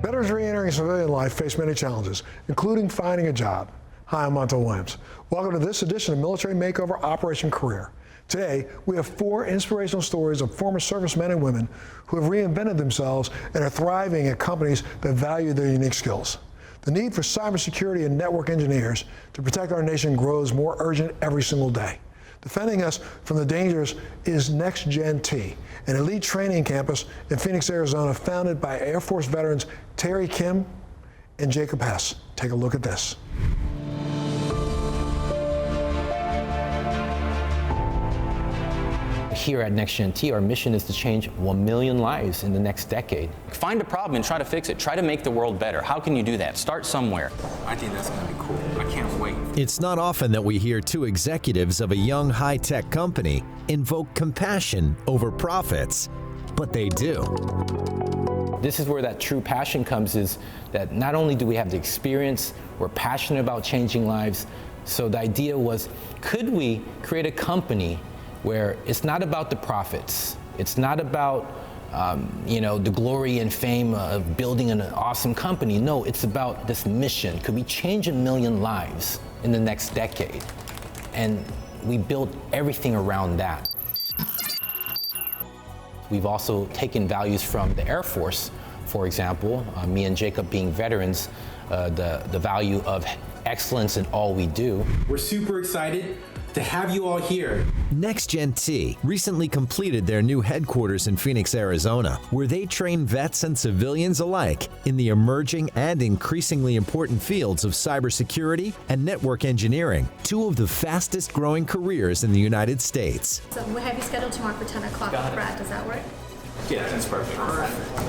Veterans re-entering civilian life face many challenges, including finding a job. Hi, I'm Montel Williams. Welcome to this edition of Military Makeover Operation Career. Today, we have 4 inspirational stories of former servicemen and women who have reinvented themselves and are thriving at companies that value their unique skills. The need for cybersecurity and network engineers to protect our nation grows more urgent every single day. Defending us from the dangers is NexGenT, an elite training campus in Phoenix, Arizona, founded by Air Force veterans Terry Kim and Jacob Hess. Take a look at this. Here at NexGenT, our mission is to change 1 million lives in the next decade. Find a problem and try to fix it. Try to make the world better. How can you do that? Start somewhere. I think that's going to be cool. I can't wait. It's not often that we hear 2 executives of a young high-tech company invoke compassion over profits, but they do. This is where that true passion comes, is that not only do we have the experience, we're passionate about changing lives. So the idea was, could we create a company where it's not about the profits, it's not about the glory and fame of building an awesome company. No, it's about this mission. Could we change 1 million lives in the next decade? And we built everything around that. We've also taken values from the Air Force, for example, me and Jacob being veterans, the value of excellence in all we do. We're super excited to have you all here. NexGenT recently completed their new headquarters in Phoenix, Arizona, where they train vets and civilians alike in the emerging and increasingly important fields of cybersecurity and network engineering, 2 of the fastest growing careers in the United States. So we have you scheduled tomorrow for 10 o'clock, Brad. Does that work? Yeah, that's perfect.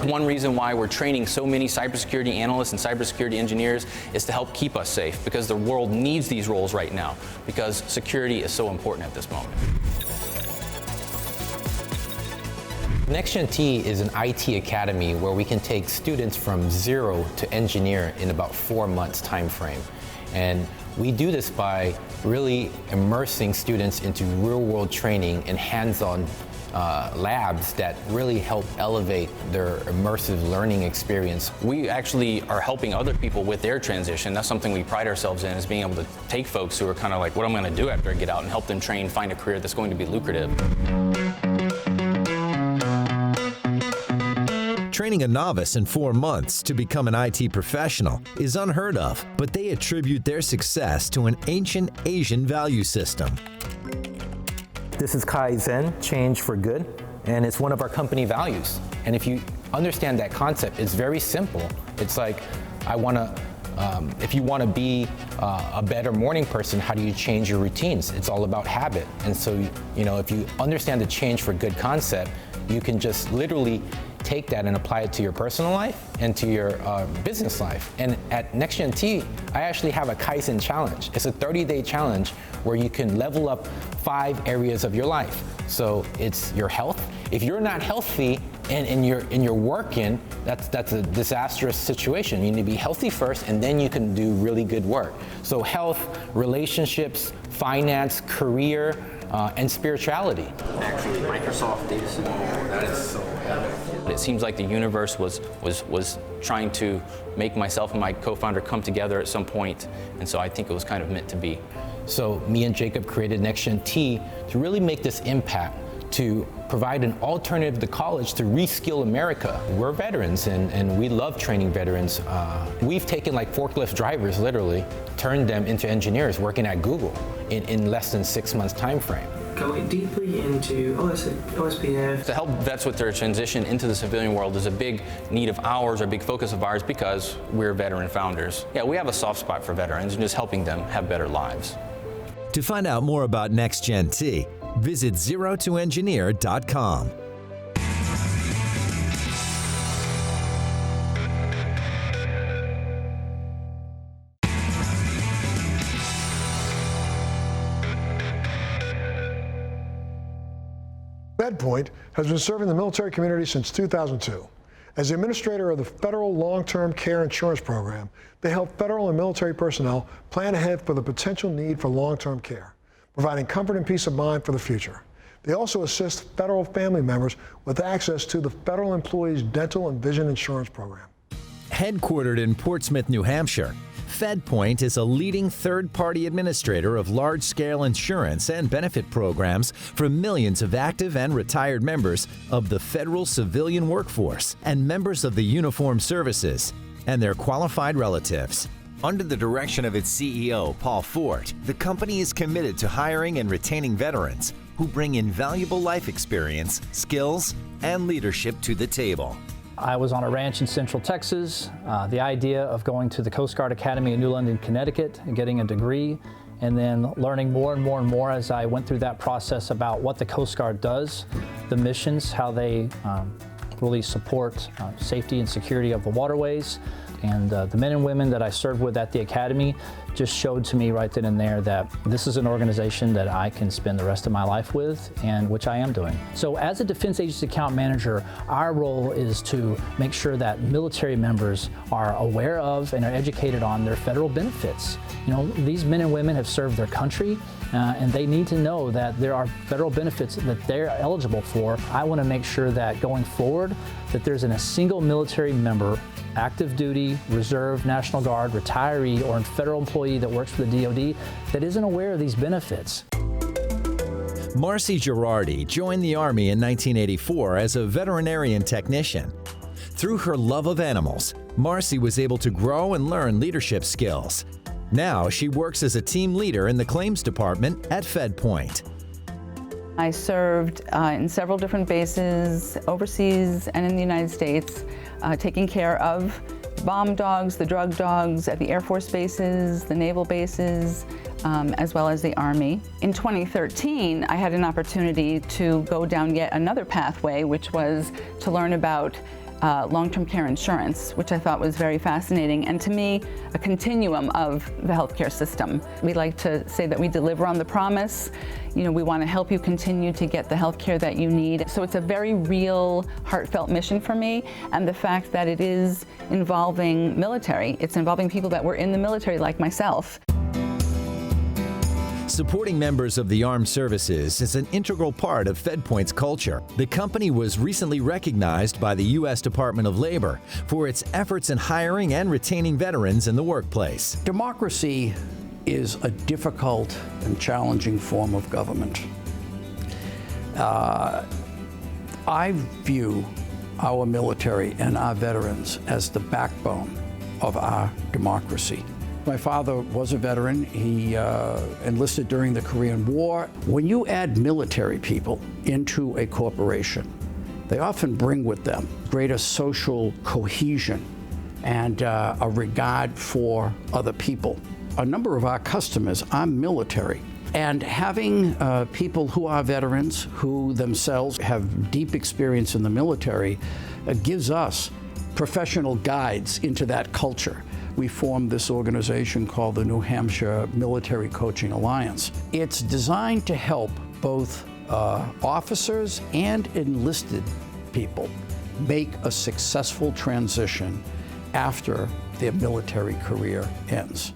One reason why we're training so many cybersecurity analysts and cybersecurity engineers is to help keep us safe, because the world needs these roles right now, because security is so important at this moment. NexGenT is an IT academy where we can take students from 0 to engineer in about 4 months time frame. And we do this by really immersing students into real-world training and hands-on labs that really help elevate their immersive learning experience. We actually are helping other people with their transition. That's something we pride ourselves in, is being able to take folks who are kind of like, what am I going to do after I get out, and help them train, find a career that's going to be lucrative. Training a novice in 4 months to become an IT professional is unheard of, but they attribute their success to an ancient Asian value system. This is Kaizen, change for good, and it's one of our company values. And if you understand that concept, it's very simple. It's like, if you want to be a better morning person, how do you change your routines? It's all about habit. And so, if you understand the change for good concept, you can just literally take that and apply it to your personal life and to your business life. And at NexGenT, I actually have a Kaizen challenge. It's a 30-day challenge where you can level up 5 areas of your life. So it's your health. If you're not healthy and you're working, that's a disastrous situation. You need to be healthy first, and then you can do really good work. So health, relationships, finance, career, and spirituality. Actually, Microsoft data center. That is so heavy. It seems like the universe was trying to make myself and my co-founder come together at some point, and so I think it was kind of meant to be. So me and Jacob created NexGenT to really make this impact, to provide an alternative to college to reskill America. We're veterans, and we love training veterans. We've taken like forklift drivers, literally, turned them into engineers working at Google in less than 6 months time frame. Going deeply into OSPF. To help vets with their transition into the civilian world is a big need of ours, or a big focus of ours, because we're veteran founders. Yeah, we have a soft spot for veterans and just helping them have better lives. To find out more about NexGenT, visit zerotoengineer.com. FedPoint has been serving the military community since 2002. As the administrator of the Federal Long-Term Care Insurance Program, they help federal and military personnel plan ahead for the potential need for long-term care, providing comfort and peace of mind for the future. They also assist federal family members with access to the federal employees' dental and vision insurance program. Headquartered in Portsmouth, New Hampshire, FedPoint is a leading third-party administrator of large-scale insurance and benefit programs for millions of active and retired members of the federal civilian workforce and members of the uniformed services and their qualified relatives. Under the direction of its CEO, Paul Fort, the company is committed to hiring and retaining veterans who bring invaluable life experience, skills, and leadership to the table. I was on a ranch in Central Texas. The idea of going to the Coast Guard Academy in New London, Connecticut, and getting a degree, and then learning more and more and more as I went through that process about what the Coast Guard does, the missions, how they really support safety and security of the waterways. And the men and women that I served with at the Academy just showed to me right then and there that this is an organization that I can spend the rest of my life with, and which I am doing. So as a Defense Agency Account Manager, our role is to make sure that military members are aware of and are educated on their federal benefits. You know, these men and women have served their country, and they need to know that there are federal benefits that they're eligible for. I want to make sure that going forward, that there isn't a single military member, active duty, reserve, National Guard, retiree, or federal employee that works for the DoD that isn't aware of these benefits. Marcy Girardi joined the Army in 1984 as a veterinarian technician. Through her love of animals, Marcy was able to grow and learn leadership skills. Now she works as a team leader in the claims department at FedPoint. I served in several different bases, overseas and in the United States, taking care of bomb dogs, the drug dogs at the Air Force bases, the naval bases, as well as the Army. In 2013, I had an opportunity to go down yet another pathway, which was to learn about long-term care insurance, which I thought was very fascinating, and to me, a continuum of the healthcare system. We like to say that we deliver on the promise. You know, we want to help you continue to get the healthcare that you need. So it's a very real, heartfelt mission for me, and the fact that it is involving military, it's involving people that were in the military like myself. Supporting members of the armed services is an integral part of FedPoint's culture. The company was recently recognized by the U.S. Department of Labor for its efforts in hiring and retaining veterans in the workplace. Democracy is a difficult and challenging form of government. I view our military and our veterans as the backbone of our democracy. My father was a veteran. He enlisted during the Korean War. When you add military people into a corporation, they often bring with them greater social cohesion and a regard for other people. A number of our customers are military. And having people who are veterans, who themselves have deep experience in the military, gives us professional guides into that culture. We formed this organization called the New Hampshire Military Coaching Alliance. It's designed to help both officers and enlisted people make a successful transition after their military career ends.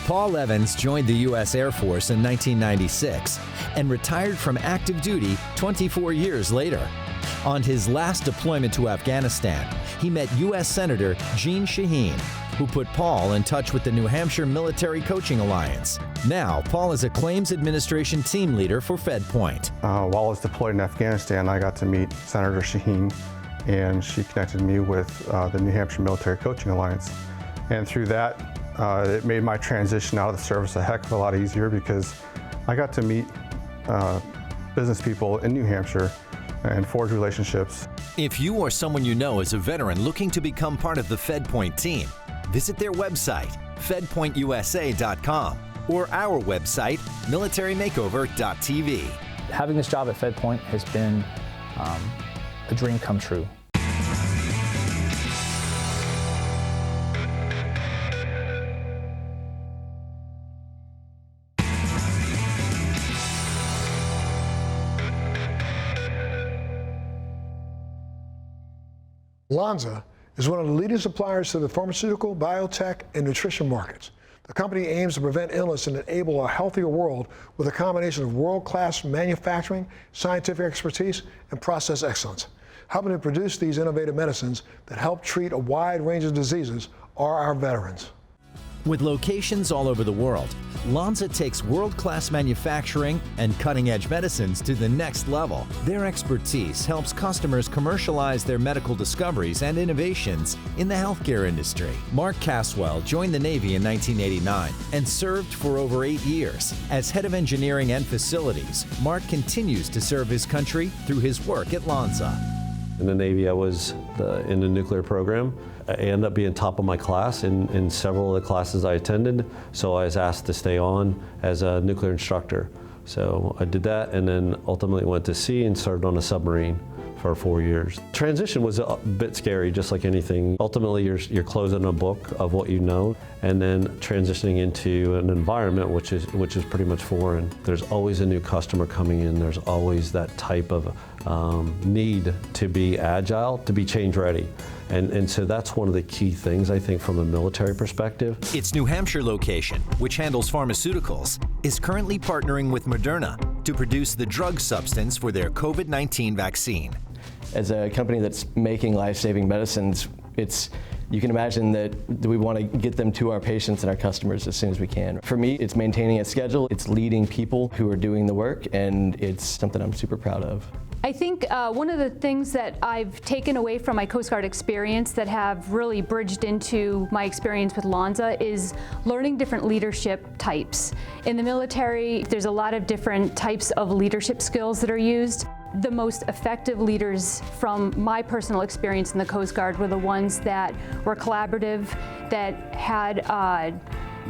Paul Evans joined the U.S. Air Force in 1996 and retired from active duty 24 years later. On his last deployment to Afghanistan, he met U.S. Senator Jeanne Shaheen, who put Paul in touch with the New Hampshire Military Coaching Alliance. Now, Paul is a claims administration team leader for FedPoint. While I was deployed in Afghanistan, I got to meet Senator Shaheen, and she connected me with the New Hampshire Military Coaching Alliance. And through that, it made my transition out of the service a heck of a lot easier because I got to meet business people in New Hampshire and forge relationships. If you or someone you know is a veteran looking to become part of the FedPoint team, visit their website, fedpointusa.com, or our website, militarymakeover.tv. Having this job at FedPoint has been a dream come true. Lonza is one of the leading suppliers to the pharmaceutical, biotech, and nutrition markets. The company aims to prevent illness and enable a healthier world with a combination of world-class manufacturing, scientific expertise, and process excellence. Helping to produce these innovative medicines that help treat a wide range of diseases are our veterans. With locations all over the world, Lonza takes world-class manufacturing and cutting-edge medicines to the next level. Their expertise helps customers commercialize their medical discoveries and innovations in the healthcare industry. Mark Caswell joined the Navy in 1989 and served for over 8 years. As head of engineering and facilities, Mark continues to serve his country through his work at Lonza. In the Navy, I was in the nuclear program. I ended up being top of my class in several of the classes I attended, so I was asked to stay on as a nuclear instructor. So I did that and then ultimately went to sea and served on a submarine for 4 years. Transition was a bit scary, just like anything. Ultimately, you're closing a book of what you know and then transitioning into an environment which is pretty much foreign. There's always a new customer coming in. There's always that type of need to be agile, to be change ready. And so that's one of the key things, I think, from a military perspective. Its New Hampshire location, which handles pharmaceuticals, is currently partnering with Moderna to produce the drug substance for their COVID-19 vaccine. As a company that's making life-saving medicines, you can imagine that we want to get them to our patients and our customers as soon as we can. For me, it's maintaining a schedule, it's leading people who are doing the work, and it's something I'm super proud of. I think one of the things that I've taken away from my Coast Guard experience that have really bridged into my experience with Lonza is learning different leadership types. In the military, there's a lot of different types of leadership skills that are used. The most effective leaders from my personal experience in the Coast Guard were the ones that were collaborative, that had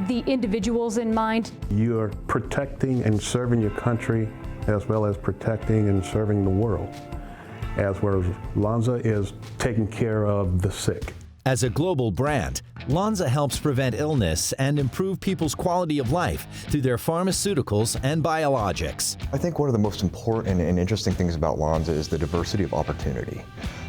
the individuals in mind. You're protecting and serving your country as well as protecting and serving the world, as well as Lonza is taking care of the sick. As a global brand, Lonza helps prevent illness and improve people's quality of life through their pharmaceuticals and biologics. I think one of the most important and interesting things about Lonza is the diversity of opportunity.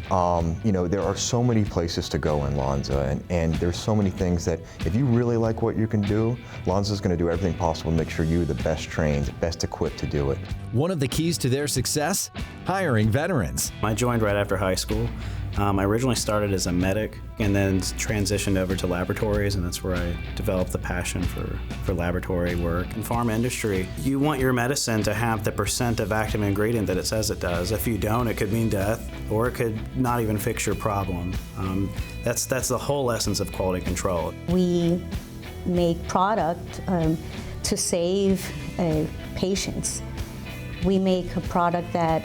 There are so many places to go in Lonza, and there's so many things that if you really like what you can do, Lonza's going to do everything possible to make sure you're the best trained, best equipped to do it. One of the keys to their success? Hiring veterans. I joined right after high school. I originally started as a medic and then transitioned over to laboratories, and that's where I developed the passion for laboratory work. In pharma industry, you want your medicine to have the % of active ingredient that it says it does. If you don't, it could mean death, or it could not even fix your problem. That's the whole essence of quality control. We make product to save patients. We make a product that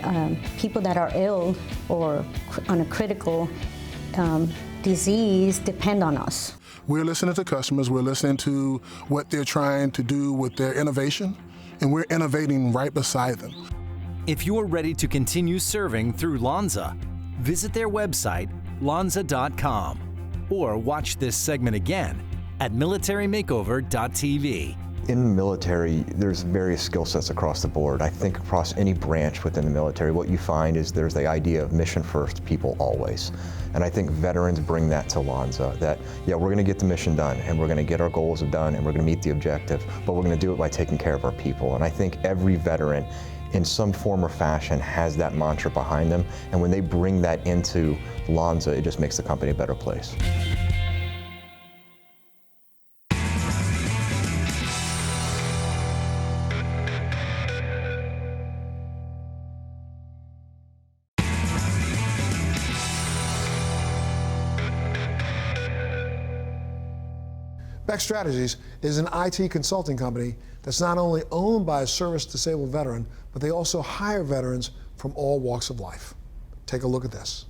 people that are ill or on a critical disease depend on us. We're listening to customers, we're listening to what they're trying to do with their innovation, and we're innovating right beside them. If you're ready to continue serving through Lonza, visit their website, lonza.com, or watch this segment again at militarymakeover.tv. In the military, there's various skill sets across the board. I think across any branch within the military, what you find is there's the idea of mission first, people always. And I think veterans bring that to Lonza, that, yeah, we're gonna get the mission done, and we're gonna get our goals done, and we're gonna meet the objective, but we're gonna do it by taking care of our people. And I think every veteran, in some form or fashion, has that mantra behind them, and when they bring that into Lonza, it just makes the company a better place. Beck Strategies is an IT consulting company that's not only owned by a service-disabled veteran, but they also hire veterans from all walks of life. Take a look at this.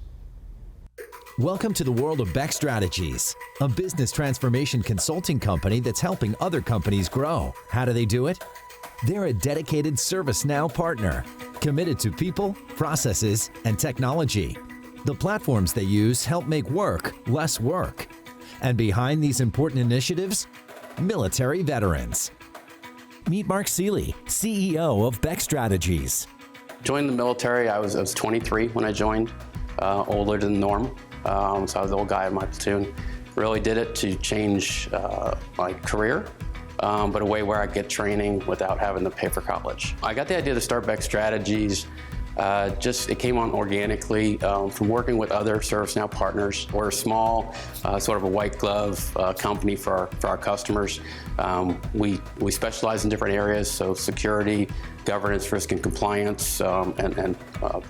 Welcome to the world of Beck Strategies, a business transformation consulting company that's helping other companies grow. How do they do it? They're a dedicated ServiceNow partner, committed to people, processes, and technology. The platforms they use help make work less work. And behind these important initiatives, military veterans. Meet Mark Seeley, CEO of Beck Strategies. Joined the military, I was 23 when I joined, older than the norm. So I was the old guy in my platoon. really did it to change my career, but a way where I get training without having to pay for college. I got the idea to start Beck Strategies. It came on organically from working with other ServiceNow partners. We're a small, sort of a white glove company for our customers. We specialize in different areas, so security, governance, risk and compliance, and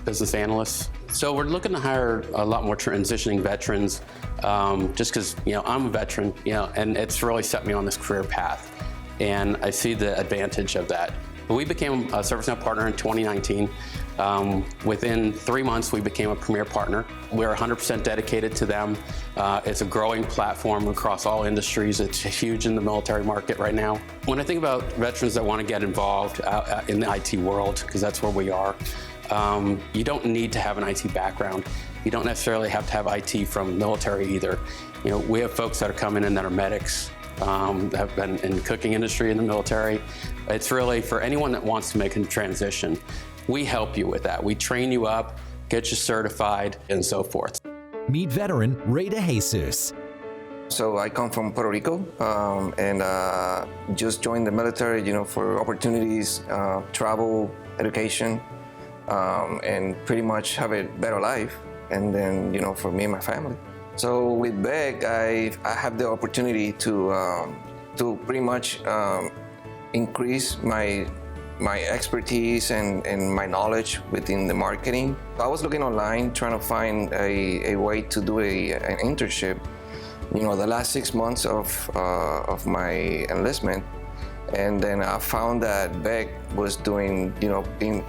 business analysts. So we're looking to hire a lot more transitioning veterans, just because I'm a veteran, and it's really set me on this career path, and I see the advantage of that. We became a ServiceNow partner in 2019. Within 3 months, we became a premier partner. We're 100% dedicated to them. It's a growing platform across all industries. It's huge in the military market right now. When I think about veterans that want to get involved in the IT world, because that's where we are, you don't need to have an IT background. You don't necessarily have to have IT from military either. We have folks that are coming in that are medics, that have been in the cooking industry in the military. It's really for anyone that wants to make a transition. We help you with that. We train you up, get you certified, and so forth. Meet veteran Ray DeJesus. So I come from Puerto Rico and just joined the military, for opportunities, travel, education, and pretty much have a better life. And then, for me and my family. So with Beck, I have the opportunity to pretty much increase my expertise and my knowledge within the marketing. I was looking online trying to find a way to do an internship. The last 6 months of my enlistment, and then I found that Beck was doing, being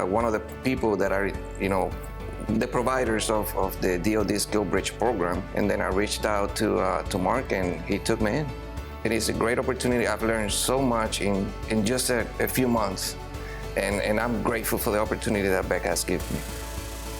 one of the people that are, the providers of the DoD Skill Bridge program. And then I reached out to Mark, and he took me in. It is a great opportunity. I've learned so much in just a few months, and I'm grateful for the opportunity that Beck has given me.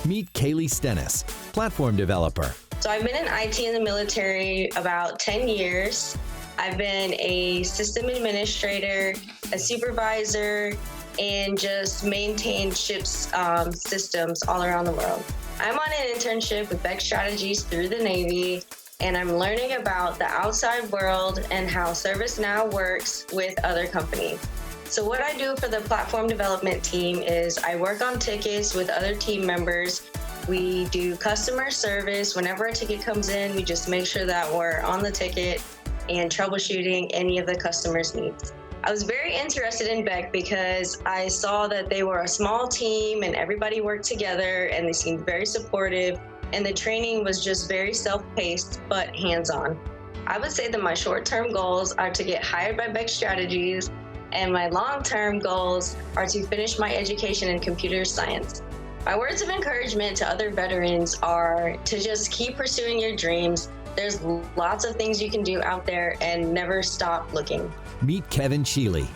Meet Kaylee Stennis, platform developer. So I've been in IT in the military about 10 years. I've been a system administrator, a supervisor, and just maintained ships systems all around the world. I'm on an internship with Beck Strategies through the Navy, and I'm learning about the outside world and how ServiceNow works with other companies. So what I do for the platform development team is I work on tickets with other team members. We do customer service. Whenever a ticket comes in, we just make sure that we're on the ticket and troubleshooting any of the customer's needs. I was very interested in Beck because I saw that they were a small team and everybody worked together and they seemed very supportive, and the training was just very self-paced but hands-on. I would say that my short-term goals are to get hired by Beck Strategies, and my long-term goals are to finish my education in computer science. My words of encouragement to other veterans are to just keep pursuing your dreams. There's lots of things you can do out there, and never stop looking. Meet Kevin Sheely,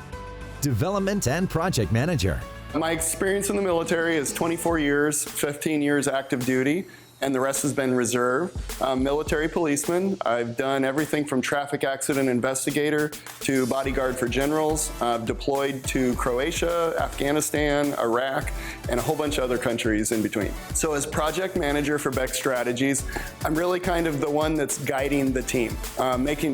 development and project manager. My experience in the military is 24 years, 15 years active duty, and the rest has been reserve. Military policeman. I've done everything from traffic accident investigator to bodyguard for generals. I've deployed to Croatia, Afghanistan, Iraq, and a whole bunch of other countries in between. So as project manager for Beck Strategies, I'm really kind of the one that's guiding the team,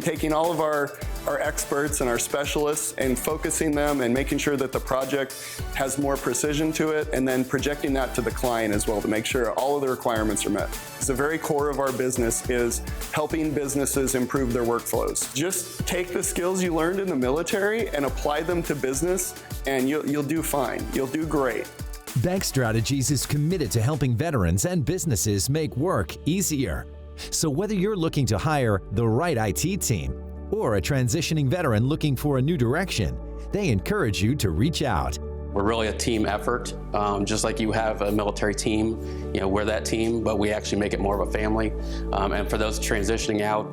taking all of our experts and our specialists and focusing them and making sure that the project has more precision to it, and then projecting that to the client as well to make sure all of the requirements are met. The very core of our business is helping businesses improve their workflows. Just take the skills you learned in the military and apply them to business, and you'll do fine. You'll do great. Beck Strategies is committed to helping veterans and businesses make work easier. So whether you're looking to hire the right IT team or a transitioning veteran looking for a new direction, they encourage you to reach out. We're really a team effort, just like you have a military team. We're that team, but we actually make it more of a family. And for those transitioning out,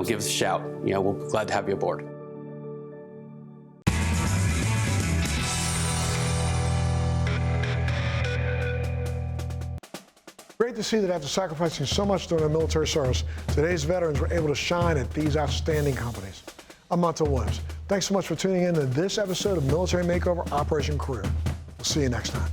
give us a shout. We're glad to have you aboard. Great to see that after sacrificing so much during their military service, today's veterans were able to shine at these outstanding companies. I'm Montel Williams. Thanks so much for tuning in to this episode of Military Makeover Operation Career. We'll see you next time.